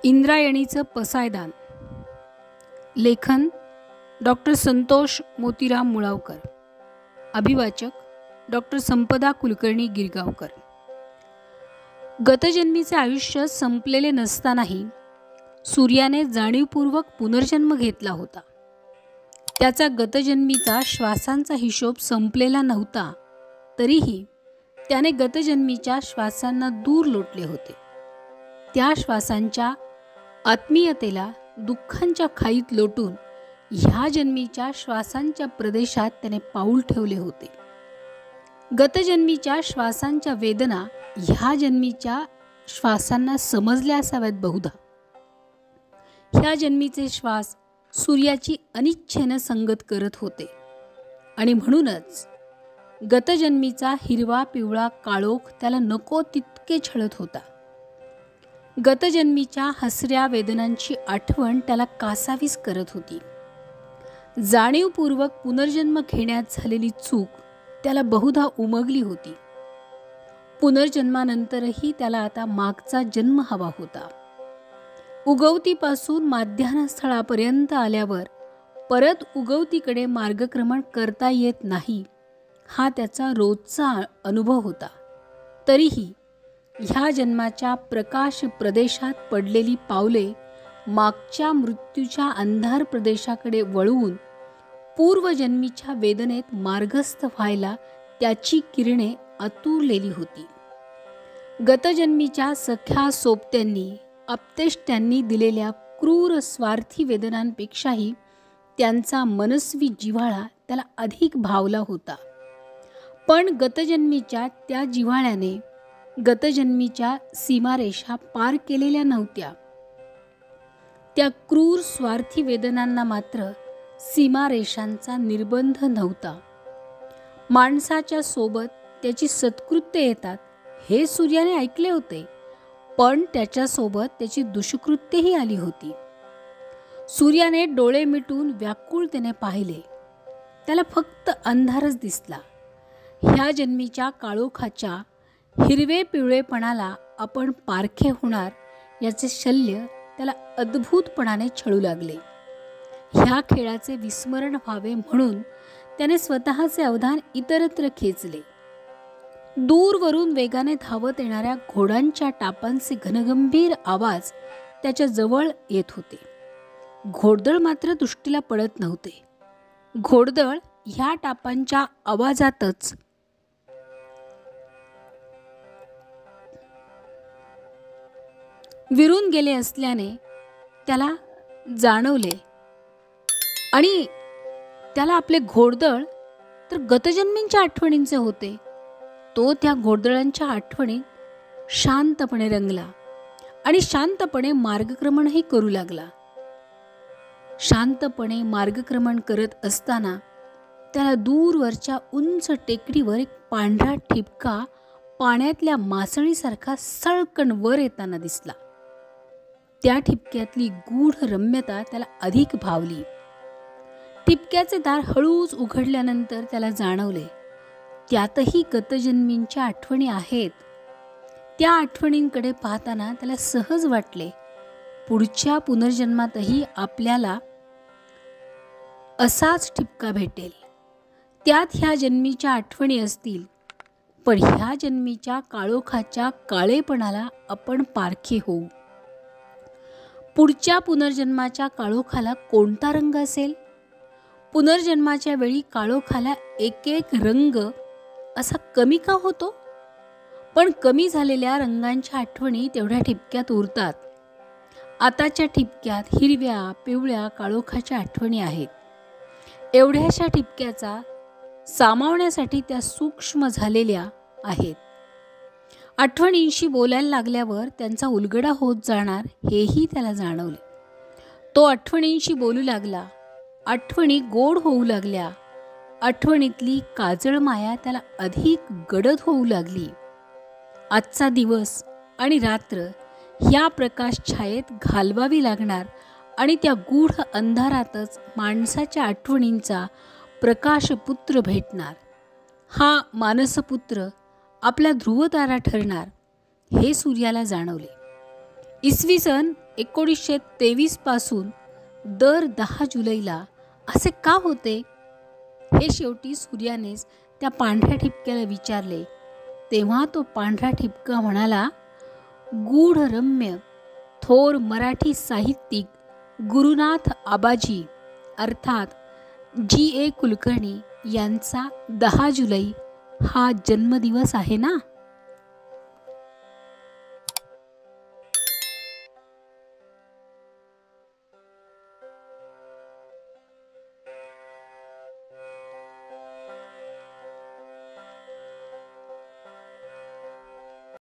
इंद्रायणीचं पसायदान. लेखन doctor Santosh Motiram Mulavkar. अभिवाचक doctor संपदा कुलकर्णी गिरगावकर. गतजन्मीचे आयुष्य संपलेले नसतानाही सूर्याने जाणीवपूर्वक पुनर्जन्म घेतला होता. त्याचा गतजन्मीचा श्वासांचा हिशोब संपलेला नव्हता, तरीही त्याने गतजन्मीच्या श्वासांना दूर लोटले होते. त्या श्वासांच्या आत्मीयतेला दुःखांच्या खाईत लोटून ह्या जन्मीच्या श्वासांच्या प्रदेशात त्याने पाऊल ठेवले होते. गतजन्मीच्या श्वासांच्या वेदना ह्या जन्मीच्या श्वासांना समजल्या असाव्यात बहुधा. ह्या जन्मीचे श्वास सूर्याची अनिच्छेनं संगत करत होते आणि म्हणूनच गतजन्मीचा हिरवा पिवळा काळोख त्याला नको तितके छळत होता. गतजन्मीच्या हसऱ्या वेदनांची आठवण त्याला कासावीस करत होती. जाणीवपूर्वक पुनर्जन्म घेण्यात झालेली चूक त्याला बहुधा उमगली होती. पुनर्जन्मानंतरही त्याला आता मागचा जन्म हवा होता. उगवतीपासून माध्यान्हस्थळापर्यंत आल्यावर परत उगवतीकडे मार्गक्रमण करता येत नाही, हा त्याचा रोजचा अनुभव होता. तरीही ह्या जन्माच्या प्रकाश प्रदेशात पडलेली पावले मागच्या मृत्यूच्या अंधार प्रदेशाकडे वळवून पूर्वजन्मीच्या वेदनेत मार्गस्थ व्हायला त्याची किरणे आतुरलेली होती. गतजन्मीच्या सख्या सोबत्यांनी अपतेष्ट्यांनी दिलेल्या क्रूर स्वार्थी वेदनांपेक्षाही त्यांचा मनस्वी जिव्हाळा त्याला अधिक भावला होता. पण गतजन्मीच्या त्या जिव्हाळ्याने गतजन्मीच्या सीमारेषा पार केलेल्या नव्हत्या. त्या क्रूर स्वार्थी वेदनांना मात्र सीमारेषांचा निर्बंध नव्हता. माणसाच्या सोबत त्याची सत्कृत्य येतात हे सूर्याने ऐकले होते, पण त्याच्यासोबत त्याची दुष्कृत्यही आली होती. सूर्याने डोळे मिटून व्याकुळतेने पाहिले. त्याला फक्त अंधारच दिसला. ह्या जन्मीच्या काळोखाच्या हिरवे पिवळेपणाला आपण पारखे होणार याचे शल्य त्याला अद्भुतपणाने छळू लागले. ह्या खेळाचे विस्मरण व्हावे म्हणून त्याने स्वतःचे अवधान इतरत्र खेचले. दूरवरून वेगाने धावत येणाऱ्या घोड्यांच्या टापांचे घनगंभीर आवाज त्याच्या जवळ येत होते. घोडदळ मात्र दृष्टीला पडत नव्हते. घोडदळ ह्या टापांच्या आवाजातच विरून गेले असल्याने त्याला जाणवले आणि त्याला आपले घोडदळ तर गतजन्मींच्या आठवणींचे होते. तो त्या घोडदळांच्या आठवणीत शांतपणे रंगला आणि शांतपणे मार्गक्रमणही करू लागला. शांतपणे मार्गक्रमण करत असताना त्याला दूरवरच्या उंच टेकडीवर एक पांढरा ठिपका पाण्यातल्या मासळीसारखा सळकण वर येताना दिसला. त्या ठिपक्यातली गूढ रम्यता त्याला अधिक भावली. ठिपक्याचे दार हळूच उघडल्यानंतर त्याला जाणवले त्यातही गतजन्मींच्या आठवणी आहेत. त्या आठवणींकडे पाहताना त्याला सहज वाटले पुढच्या पुनर्जन्मातही आपल्याला असाच ठिपका भेटेल. त्यात ह्या जन्मीच्या आठवणी असतील, पण ह्या जन्मीच्या काळोखाच्या काळेपणाला आपण पारखे होऊ. पुढच्या पुनर्जन्माच्या काळोखाला कोणता रंग असेल? पुनर्जन्माच्या वेळी काळोखाला एक एक रंग असा कमी का होतो? पण कमी झालेल्या रंगांच्या आठवणी तेवढ्या ठिपक्यात उरतात. आताच्या ठिपक्यात हिरव्या पिवळ्या काळोखाच्या आठवणी आहेत. एवढ्याशा ठिपक्याचा सामावण्यासाठी त्या सूक्ष्म झालेल्या आहेत. आठवणींशी बोलायला लागल्यावर त्यांचा उलगडा होत जाणार हेही त्याला जाणवले. तो आठवणींशी बोलू लागला. आठवणी गोड होऊ लागल्या. आठवणीतली काजळ माया त्याला अधिक गडद होऊ लागली. आजचा दिवस आणि रात्र ह्या प्रकाश छायेत घालवावी लागणार आणि त्या गूढ अंधारातच माणसाच्या आठवणींचा प्रकाशपुत्र भेटणार. हा मानसपुत्र आपला ध्रुवतारा ठरणार हे सूर्याला जाणवले. इसवी सन 1923 पासून दर 10 जुलैला असे का होते? हे शेवटी सूर्यानेच त्या पांढऱ्या ठिपक्याला विचारले. तेव्हा तो पांढरा ठिपका म्हणाला, गूढरम्य थोर मराठी साहित्यिक गुरुनाथ आबाजी अर्थात G.A. कुलकर्णी यांचा 10 जुलै हा जन्मदिवस आहे ना.